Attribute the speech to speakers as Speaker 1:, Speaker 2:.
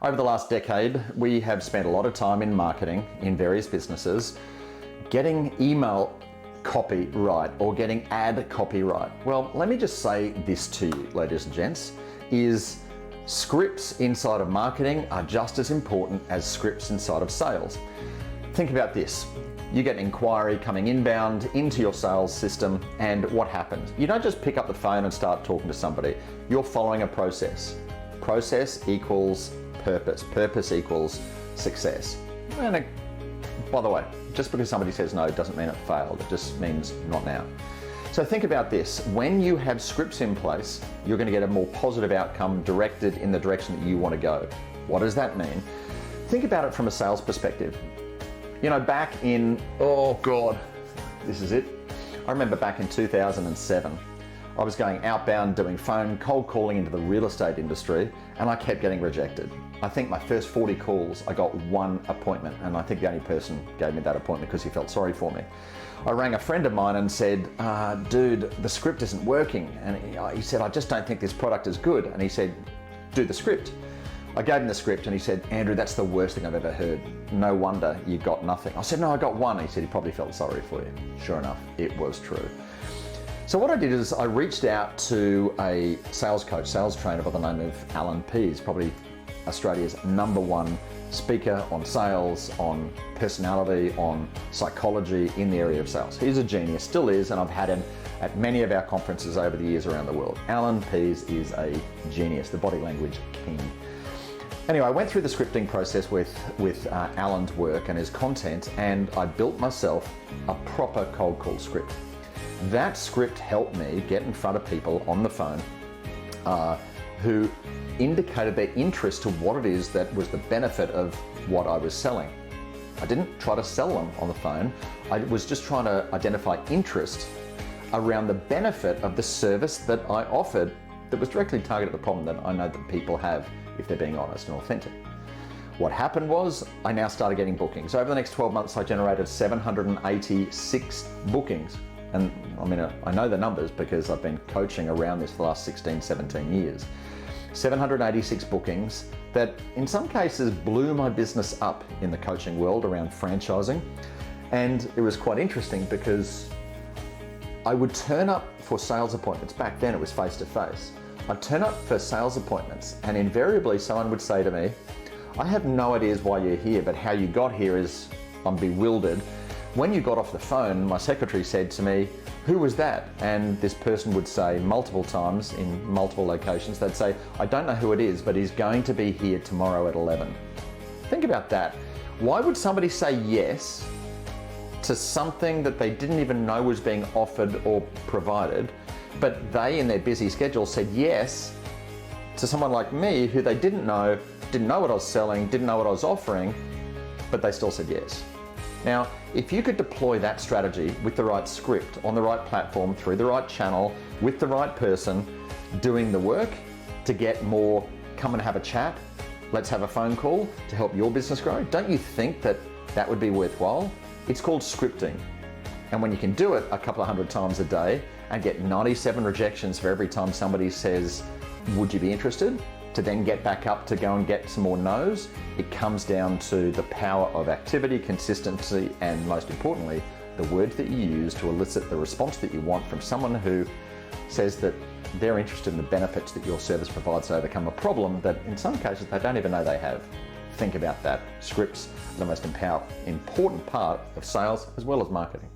Speaker 1: Over the last decade, we have spent a lot of time in marketing in various businesses getting email copy right or getting ad copy right. Well, let me just say this to you, ladies and gents, is scripts inside of marketing are just as important as scripts inside of sales. Think about this. You get an inquiry coming inbound into your sales system, and what happens? You don't just pick up the phone and start talking to somebody. You're following a process. Process equals purpose. Purpose equals success. And by the way, just because somebody says no doesn't mean it failed. It just means not now. So think about this. When you have scripts in place, you're going to get a more positive outcome directed in the direction that you want to go. What does that mean? Think about it from a sales perspective. You know, back in, oh God, this is it. I remember back in 2007, I was going outbound doing phone cold calling into the real estate industry, and I kept getting rejected. I think my first 40 calls, I got one appointment, and I think the only person gave me that appointment because he felt sorry for me. I rang a friend of mine and said, dude, the script isn't working. And he said, I just don't think this product is good. And he said, do the script. I gave him the script and he said, Andrew, that's the worst thing I've ever heard. No wonder you got nothing. I said, no, I got one. He said, he probably felt sorry for you. Sure enough, it was true. So what I did is I reached out to a sales coach, sales trainer by the name of Alan Pease, probably Australia's #1 speaker on sales, on personality, on psychology in the area of sales. He's a genius, still is, and I've had him at many of our conferences over the years around the world. Alan Pease is a genius, the body language king. Anyway, I went through the scripting process with Alan's work and his content, and I built myself a proper cold call script. That script helped me get in front of people on the phone who indicated their interest to what it is that was the benefit of what I was selling. I didn't try to sell them on the phone. I was just trying to identify interest around the benefit of the service that I offered that was directly targeted at the problem that I know that people have if they're being honest and authentic. What happened was I now started getting bookings. Over the next 12 months, I generated 786 bookings. And I mean, I know the numbers because I've been coaching around this for the last 16, 17 years. 786 bookings that in some cases blew my business up in the coaching world around franchising. And it was quite interesting because I would turn up for sales appointments. Back then it was face-to-face. I'd turn up for sales appointments and invariably someone would say to me, I have no ideas why you're here, but how you got here is, I'm bewildered. When you got off the phone, my secretary said to me, who was that? And this person would say multiple times in multiple locations, they'd say, I don't know who it is, but he's going to be here tomorrow at 11. Think about that. Why would somebody say yes to something that they didn't even know was being offered or provided, but they in their busy schedule said yes to someone like me who they didn't know what I was selling, didn't know what I was offering, but they still said yes. Now, if you could deploy that strategy with the right script, on the right platform, through the right channel, with the right person, doing the work to get more, come and have a chat, let's have a phone call to help your business grow, don't you think that that would be worthwhile? It's called scripting. And when you can do it a couple of hundred times a day and get 97 rejections for every time somebody says, would you be interested? To then get back up to go and get some more no's, it comes down to the power of activity, consistency, and most importantly, the words that you use to elicit the response that you want from someone who says that they're interested in the benefits that your service provides to overcome a problem that in some cases they don't even know they have. Think about that. Scripts are the most important part of sales as well as marketing.